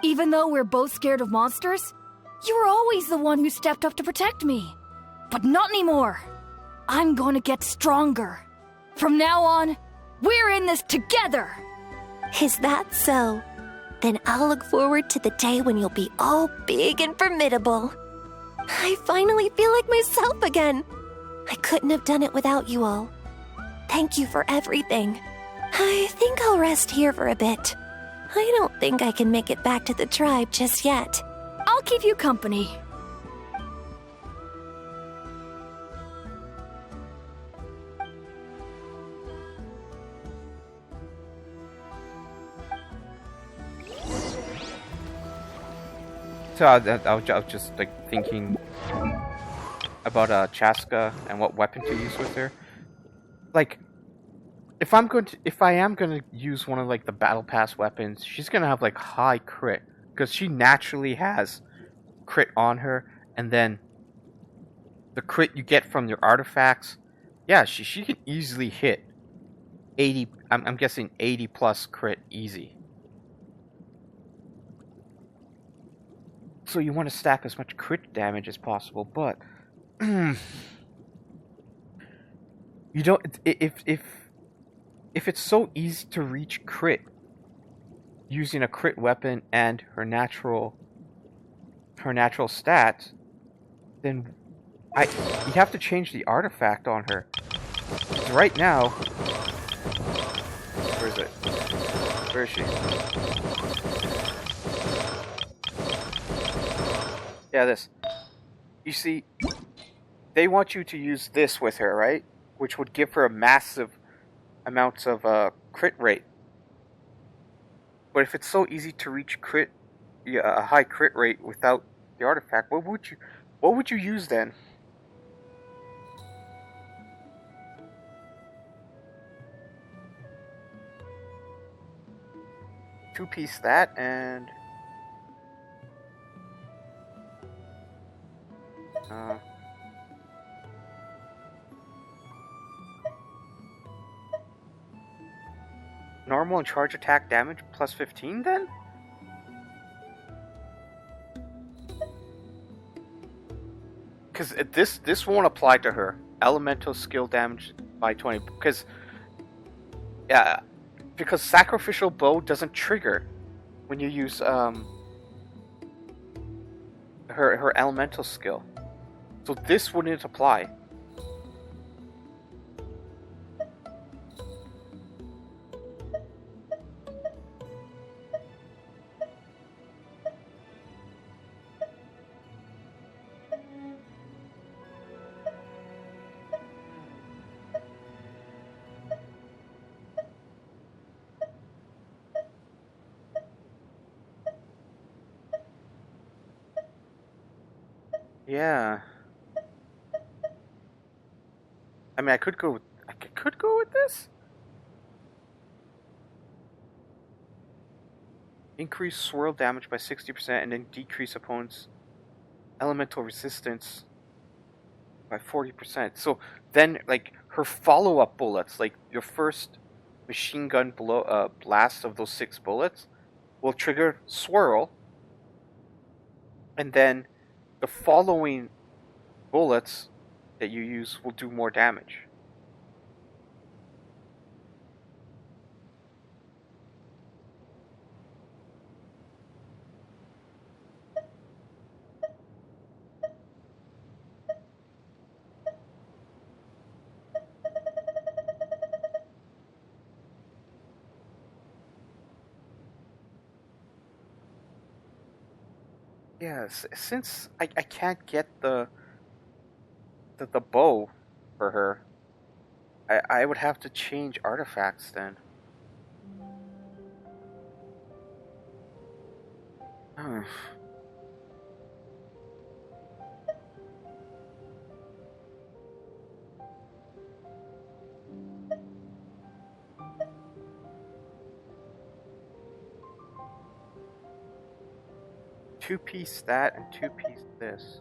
Even though we're both scared of monsters, you were always the one who stepped up to protect me. But not anymore. I'm gonna get stronger. From now on, we're in this together! Is that so? Then I'll look forward to the day when you'll be all big and formidable. I finally feel like myself again. I couldn't have done it without you all. Thank you for everything. I think I'll rest here for a bit. I don't think I can make it back to the tribe just yet. I'll keep you company. So I was just like thinking about Chaska and what weapon to use with her. Like, if I am gonna use one of like the battle pass weapons, she's gonna have like high crit because she naturally has crit on her, and then the crit you get from your artifacts. Yeah, she can easily hit 80. I'm guessing 80 plus crit easy. So you want to stack as much crit damage as possible, but you don't. If it's so easy to reach crit using a crit weapon and her natural stats, then you have to change the artifact on her. Right now, where is it? Where is she? Yeah, this. You see, they want you to use this with her, right? Which would give her a massive amounts of crit rate. But if it's so easy to reach a high crit rate without the artifact, what would you use then? Two-piece that and. Normal and charge attack damage plus 15 then? Because this won't apply to her. Elemental skill damage by 20 because sacrificial bow doesn't trigger when you use her elemental skill. So this wouldn't apply. Yeah. I mean, I could go with this. Increase swirl damage by 60% and then decrease opponent's elemental resistance by 40%. So then, like, her follow-up bullets, like your first machine gun blast of those 6 bullets, will trigger swirl, and then the following bullets that you use will do more damage. Yes, since I can't get the bow for her, I would have to change artifacts then. Hmm. Two-piece that and two-piece this.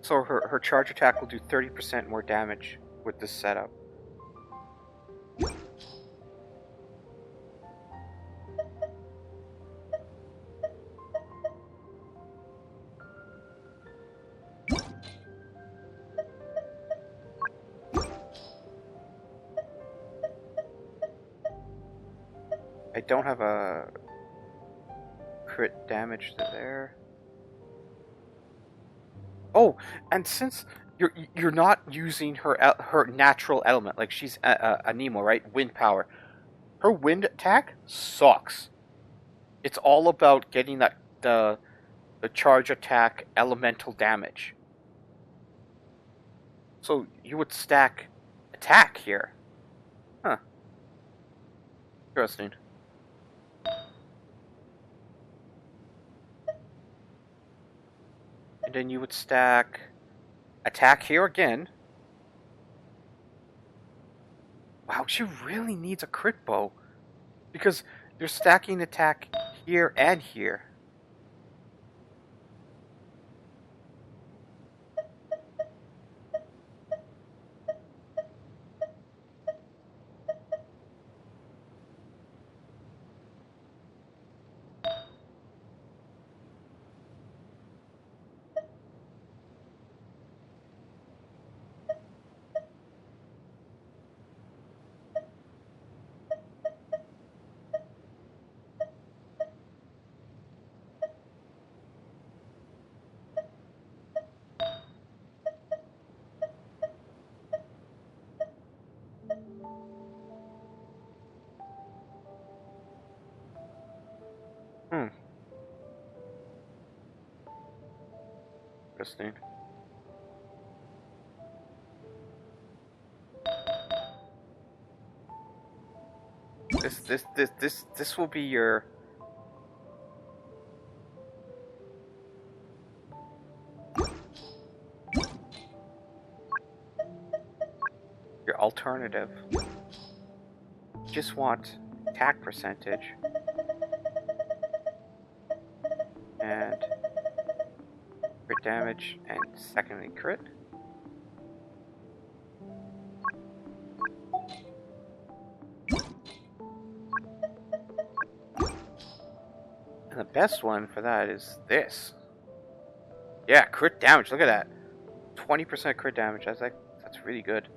So her charge attack will do 30% more damage with this setup. don't have a crit damage to there. Oh, and since you're not using her natural element, like she's a Nemo, right? Wind power. Her wind attack sucks. It's all about getting that the charge attack elemental damage. So you would stack attack here. Huh. Interesting. And then you would stack attack here again. Wow, she really needs a crit bow. Because you're stacking attack here and here. Interesting. This will be your alternative. Just want attack percentage and crit damage and secondly crit. And the best one for that is this. Yeah, crit damage. Look at that. 20% crit damage. That's really good.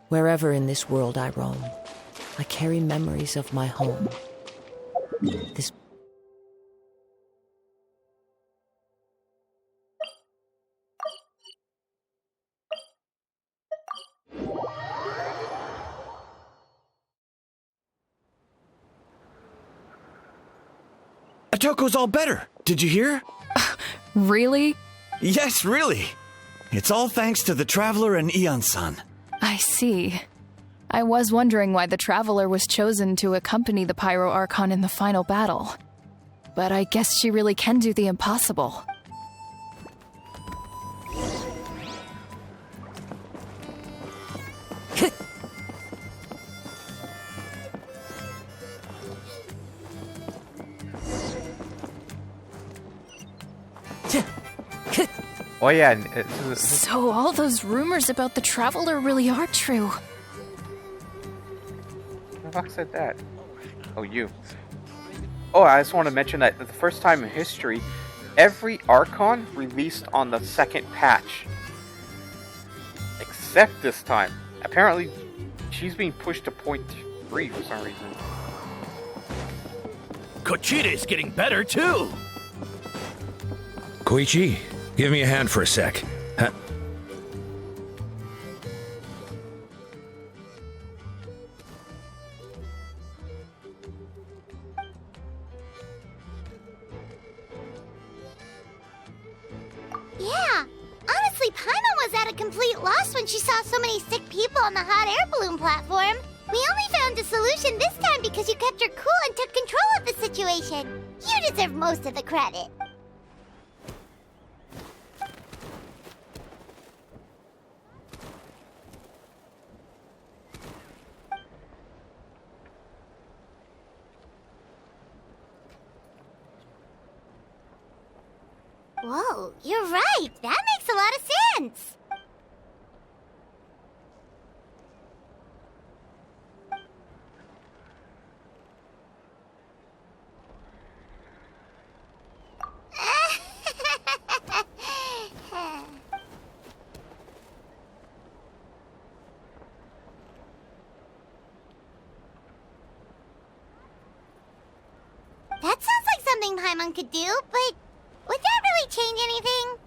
Wherever in this world I roam, I carry memories of my home. This Atoko's all better. Did you hear? Really? Yes, really. It's all thanks to the Traveler and Ion-san. I see. I was wondering why the Traveler was chosen to accompany the Pyro Archon in the final battle. But I guess she really can do the impossible. Oh yeah. So all those rumors about the Traveler really are true. Who the fuck said that? Oh, you. Oh, I just want to mention that the first time in history, every Archon released on the second patch. Except this time. Apparently, she's being pushed to 0.3 for some reason. Kochida's getting better, too! Koichi, give me a hand for a sec. Yeah, honestly, Paimon was at a complete loss when she saw so many sick people on the hot air balloon platform. We only found a solution this time because you kept your cool and took control of the situation. You deserve most of the credit. Whoa, you're right. That makes a lot of sense. Paimon could do, but would that really change anything?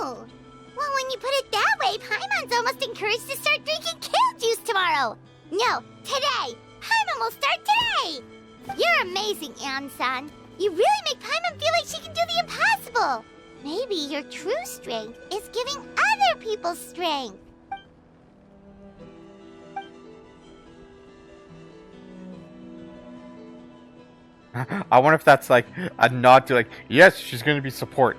Oh, well, when you put it that way, Paimon's almost encouraged to start drinking kale juice tomorrow. No, today. Paimon will start today. You're amazing, Ansan. You really make Paimon feel like she can do the impossible. Maybe your true strength is giving other people strength. I wonder if that's like a nod to like, yes, she's gonna be support.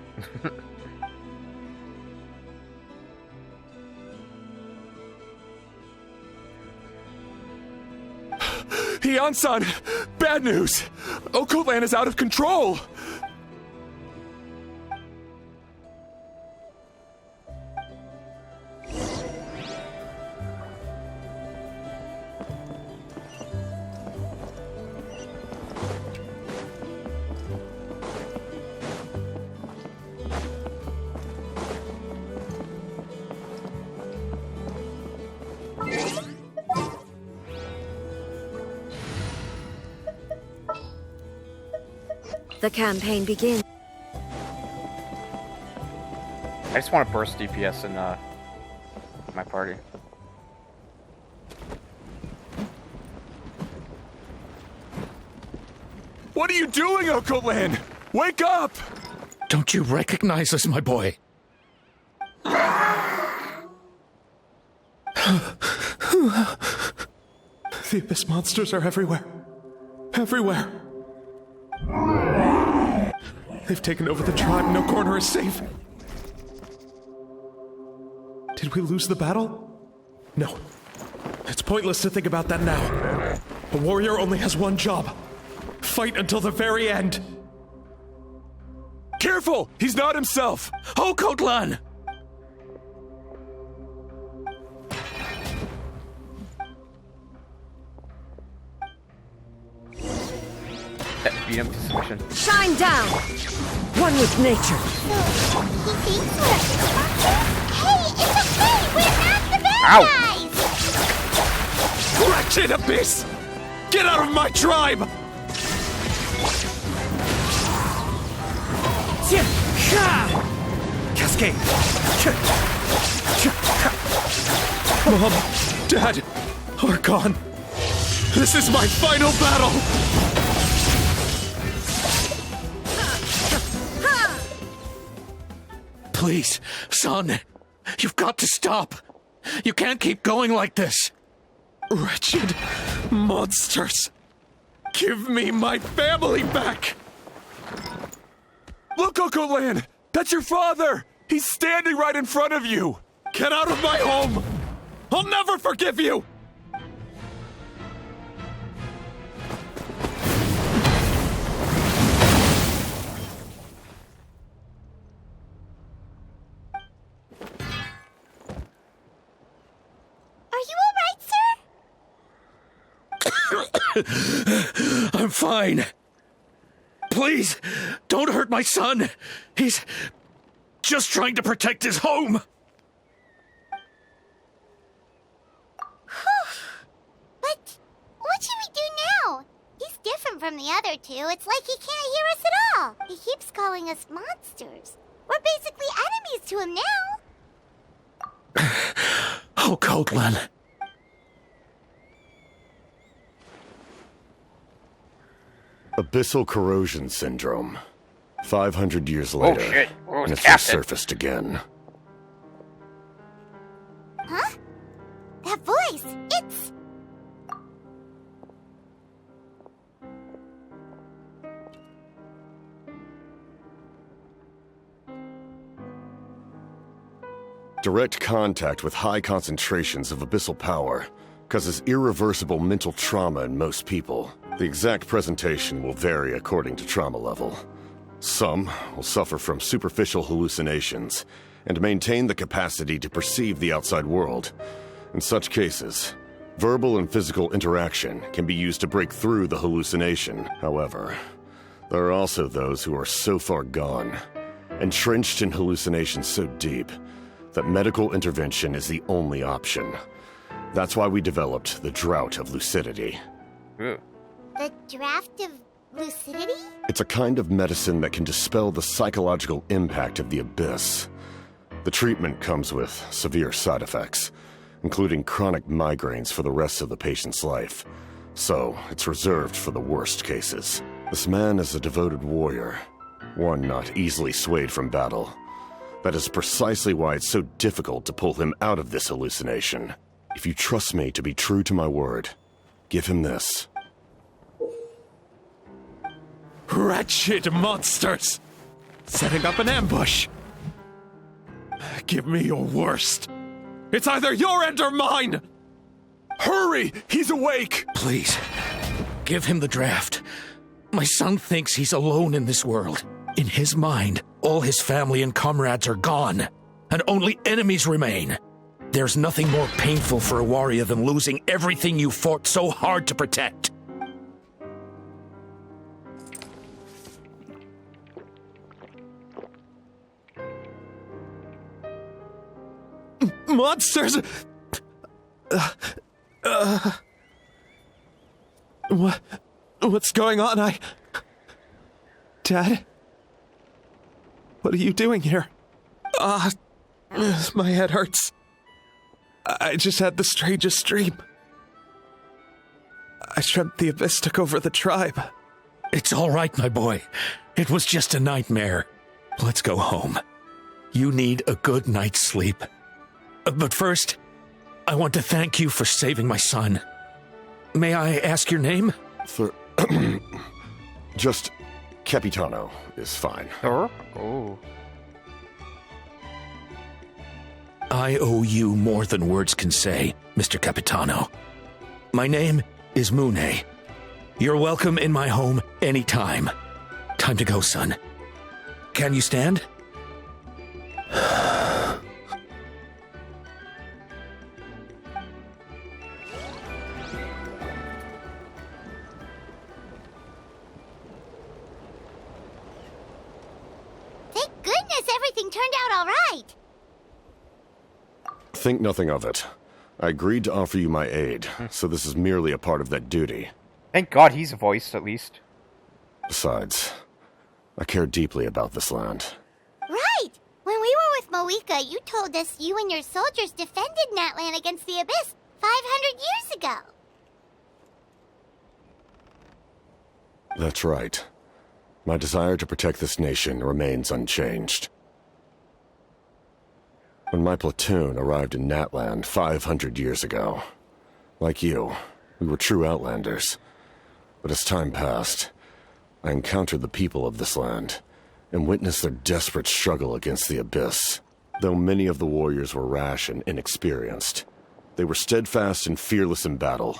Ian-san! Bad news! Okoland is out of control! The campaign begins. I just want to burst DPS in my party. What are you doing, Okoland? Wake up! Don't you recognize us, my boy? The Abyss monsters are everywhere. Everywhere. They've taken over the tribe. No corner is safe. Did we lose the battle? No. It's pointless to think about that now. A warrior only has one job. Fight until the very end. Careful! He's not himself! Oh, Kotlan! Beat him to submission. Shine down! One with nature. He thinks we're... Hey, it's okay! We're not the bad Ow. guys! Wretched Abyss! Get out of my tribe! Cascade! Mom, Dad, are gone. This is my final battle! Please, son, you've got to stop. You can't keep going like this. Wretched monsters! Give me my family back! Look, Okoland! That's your father! He's standing right in front of you! Get out of my home! I'll never forgive you! Are you alright, sir? I'm fine. Please, don't hurt my son. He's just trying to protect his home. But what should we do now? He's different from the other two. It's like he can't hear us at all. He keeps calling us monsters. We're basically enemies to him now. Oh, Kotlan. Abyssal corrosion syndrome. 500 years later, shit. Oh, and it's Captain. resurfaced again. Huh? That voice, it's... Direct contact with high concentrations of abyssal power causes irreversible mental trauma in most people. The exact presentation will vary according to trauma level. Some will suffer from superficial hallucinations and maintain the capacity to perceive the outside world. In such cases, verbal and physical interaction can be used to break through the hallucination. However, there are also those who are so far gone, entrenched in hallucinations so deep, that medical intervention is the only option. That's why we developed the Drought of Lucidity. Ooh. The Draft of Lucidity? It's a kind of medicine that can dispel the psychological impact of the abyss. The treatment comes with severe side effects, including chronic migraines for the rest of the patient's life. So, it's reserved for the worst cases. This man is a devoted warrior, one not easily swayed from battle. That is precisely why it's so difficult to pull him out of this hallucination. If you trust me to be true to my word, give him this. Wretched monsters! Setting up an ambush! Give me your worst. It's either your end or mine! Hurry! He's awake! Please, give him the draft. My son thinks he's alone in this world. In his mind, all his family and comrades are gone, and only enemies remain. There's nothing more painful for a warrior than losing everything you fought so hard to protect. Monsters! What's going on? Dad? What are you doing here? My head hurts. I just had the strangest dream. I dreamt the Abyss took over the tribe. It's all right, my boy. It was just a nightmare. Let's go home. You need a good night's sleep. But first, I want to thank you for saving my son. May I ask your name? Just Capitano is fine. Oh. I owe you more than words can say, Mr. Capitano. My name is Mune. You're welcome in my home anytime. Time to go, son. Can you stand? Thank goodness everything turned out all right. Think nothing of it. I agreed to offer you my aid, so this is merely a part of that duty. Thank God he's voiced, at least. Besides, I care deeply about this land. Right! When we were with Moika, you told us you and your soldiers defended Natlan against the Abyss 500 years ago. That's right. My desire to protect this nation remains unchanged. When my platoon arrived in Natlan 500 years ago, like you, we were true outlanders. But as time passed, I encountered the people of this land and witnessed their desperate struggle against the Abyss. Though many of the warriors were rash and inexperienced, they were steadfast and fearless in battle,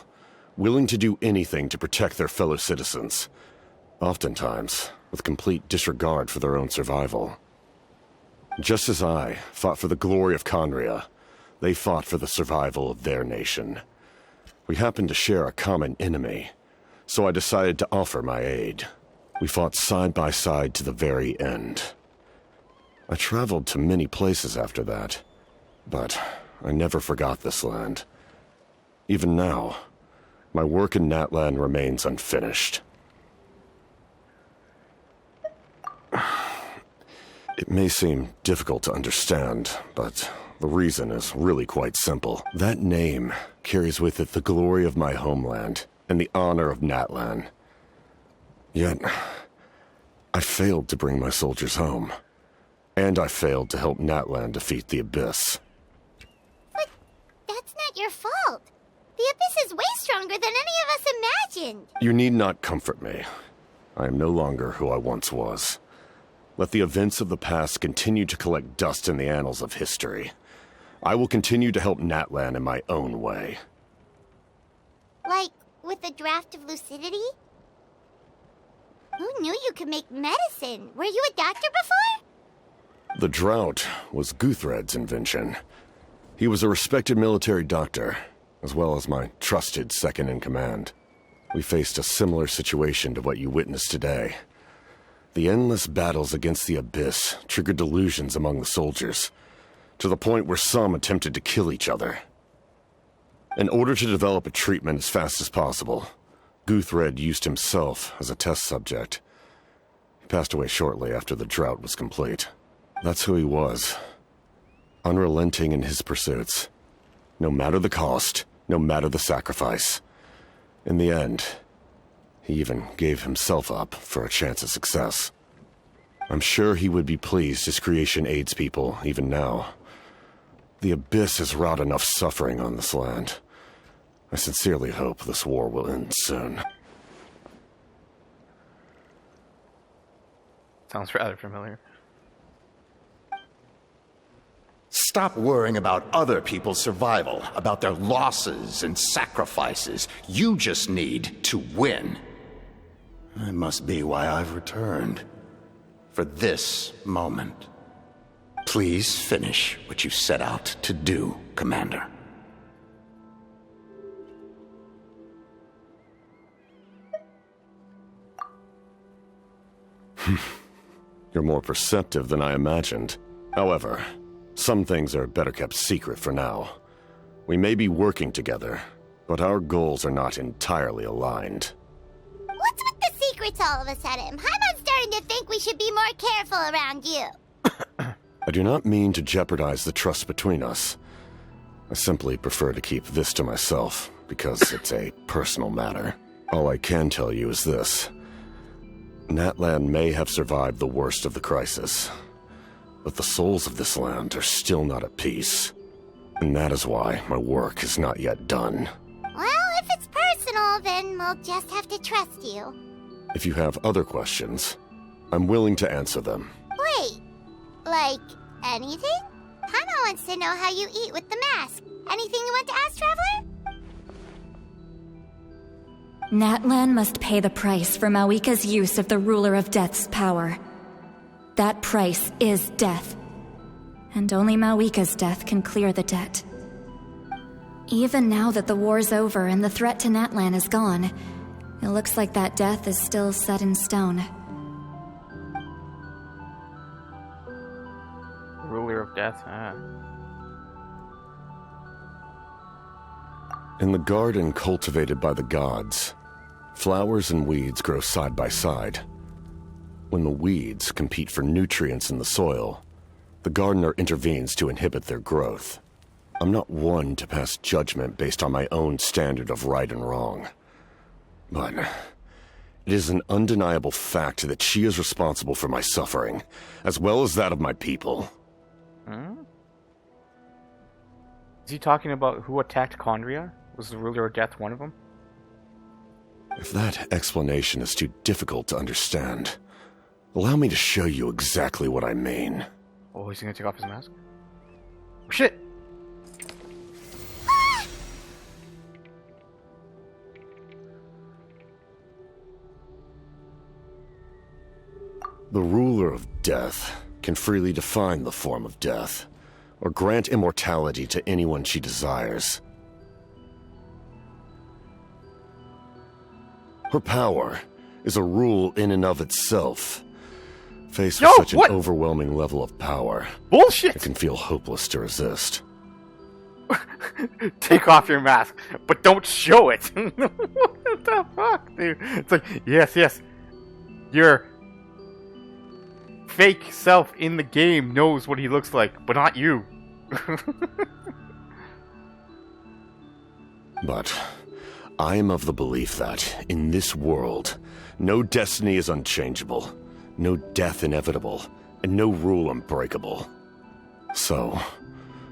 willing to do anything to protect their fellow citizens, oftentimes with complete disregard for their own survival. Just as I fought for the glory of Conria, they fought for the survival of their nation. We happened to share a common enemy, so I decided to offer my aid. We fought side by side to the very end. I traveled to many places after that, but I never forgot this land. Even now, my work in Natlan remains unfinished. It may seem difficult to understand, but the reason is really quite simple. That name carries with it the glory of my homeland and the honor of Natlan. Yet, I failed to bring my soldiers home. And I failed to help Natlan defeat the Abyss. But that's not your fault. The Abyss is way stronger than any of us imagined. You need not comfort me. I am no longer who I once was. Let the events of the past continue to collect dust in the annals of history. I will continue to help Natlan in my own way. Like, with the draft of lucidity? Who knew you could make medicine? Were you a doctor before? The drought was Guthred's invention. He was a respected military doctor, as well as my trusted second-in-command. We faced a similar situation to what you witnessed today. The endless battles against the Abyss triggered delusions among the soldiers, to the point where some attempted to kill each other. In order to develop a treatment as fast as possible, Guthred used himself as a test subject. He passed away shortly after the drought was complete. That's who he was. Unrelenting in his pursuits. No matter the cost, no matter the sacrifice. In the end, he even gave himself up for a chance at success. I'm sure he would be pleased his creation aids people, even now. The Abyss has wrought enough suffering on this land. I sincerely hope this war will end soon. Sounds rather familiar. Stop worrying about other people's survival, about their losses and sacrifices. You just need to win. That must be why I've returned. For this moment. Please finish what you set out to do, Commander. You're more perceptive than I imagined. However, some things are better kept secret for now. We may be working together, but our goals are not entirely aligned. What's with the secrets all of a sudden? I'm starting to think we should be more careful around you. I do not mean to jeopardize the trust between us. I simply prefer to keep this to myself, because it's a personal matter. All I can tell you is this. Natlan may have survived the worst of the crisis, but the souls of this land are still not at peace. And that is why my work is not yet done. Well, if it's personal, then we'll just have to trust you. If you have other questions, I'm willing to answer them. Wait, like anything? Paimon wants to know how you eat with the mask. Anything you want to ask, Traveler? Natlan must pay the price for Mawika's use of the Ruler of Death's power. That price is death. And only Mawika's death can clear the debt. Even now that the war's over and the threat to Natlan is gone, it looks like that death is still set in stone. Ruler of Death, In the garden cultivated by the gods, flowers and weeds grow side by side. When the weeds compete for nutrients in the soil, the gardener intervenes to inhibit their growth. I'm not one to pass judgment based on my own standard of right and wrong. But it is an undeniable fact that she is responsible for my suffering, as well as that of my people. Is he talking about who attacked Condria? Was the Ruler of Death one of them? If that explanation is too difficult to understand, allow me to show you exactly what I mean. Oh, he's gonna take off his mask? Oh, shit! The Ruler of Death can freely define the form of death, or grant immortality to anyone she desires. Her power is a rule in and of itself. Faced with such an overwhelming level of power, bullshit! It can feel hopeless to resist. Take off your mask, but don't show it! What the fuck, dude? It's like, yes, your fake self in the game knows what he looks like, but not you. But I am of the belief that, in this world, no destiny is unchangeable, no death inevitable, and no rule unbreakable. So,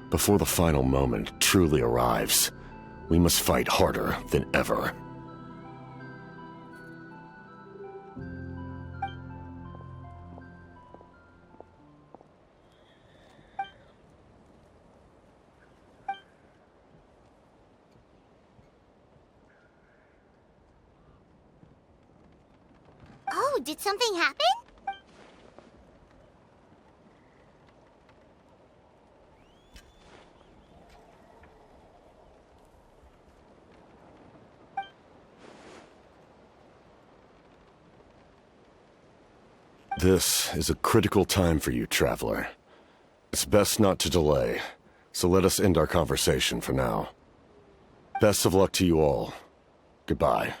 before the final moment truly arrives, we must fight harder than ever. did something happen? This is a critical time for you, Traveler. It's best not to delay, so let us end our conversation for now. Best of luck to you all. Goodbye.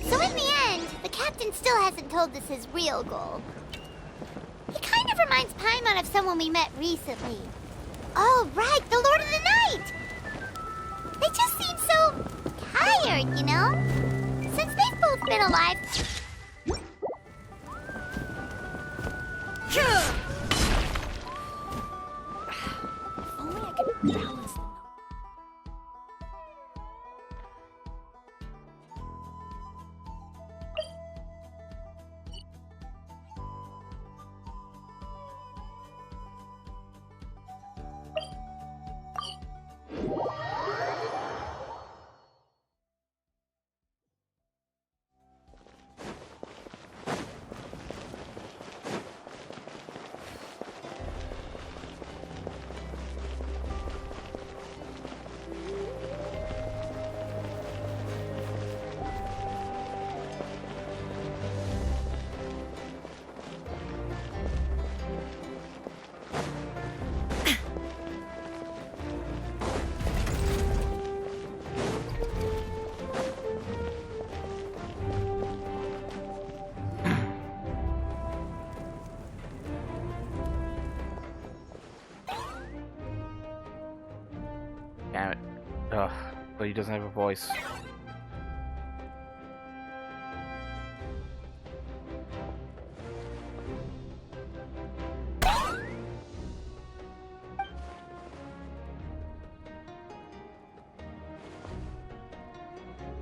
So in the end, the captain still hasn't told us his real goal. He kind of reminds Paimon of someone we met recently. Oh, right, the Lord of the Night! They just seem so tired, you know? Since they've both been alive... If only I could balance them. Damn it. Ugh, but he doesn't have a voice.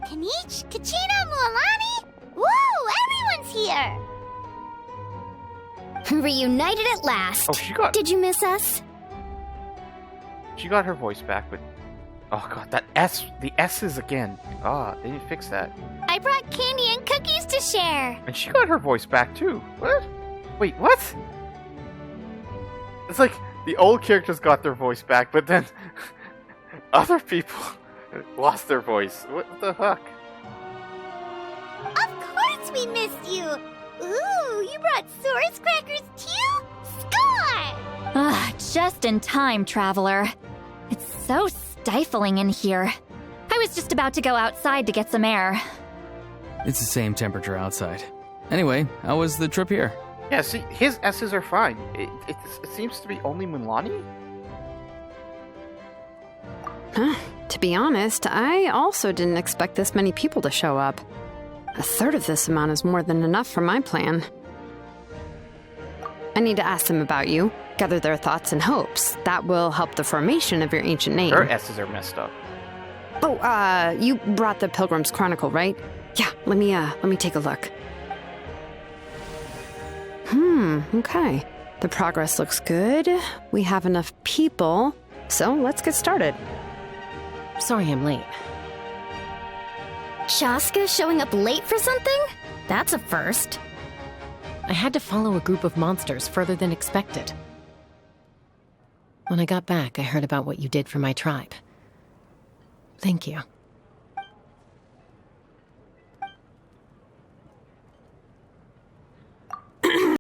Kanich, Kachina, Mualani? Woo! Everyone's here! Reunited at last. Oh, she got... Did you miss us? She got her voice back, but... Oh god, that S... The S's again. Ah, they didn't fix that. I brought candy and cookies to share. And she got her voice back, too. What? Wait, what? It's like, the old characters got their voice back, but then... other people lost their voice. What the fuck? Of course we missed you! Ooh, you brought Source Crackers too? Score! Ah, just in time, Traveler. It's so stifling in here. I was just about to go outside to get some air. It's the same temperature outside. Anyway, how was the trip here? Yeah, see, his S's are fine. It seems to be only Mulani? Huh. To be honest, I also didn't expect this many people to show up. A third of this amount is more than enough for my plan. I need to ask them about you, gather their thoughts and hopes. That will help the formation of your ancient name. Her S's are messed up. Oh, you brought the Pilgrim's Chronicle, right? Yeah, let me take a look. Okay. The progress looks good. We have enough people, so let's get started. Sorry I'm late. Shaska showing up late for something? That's a first. I had to follow a group of monsters further than expected. When I got back, I heard about what you did for my tribe. Thank you.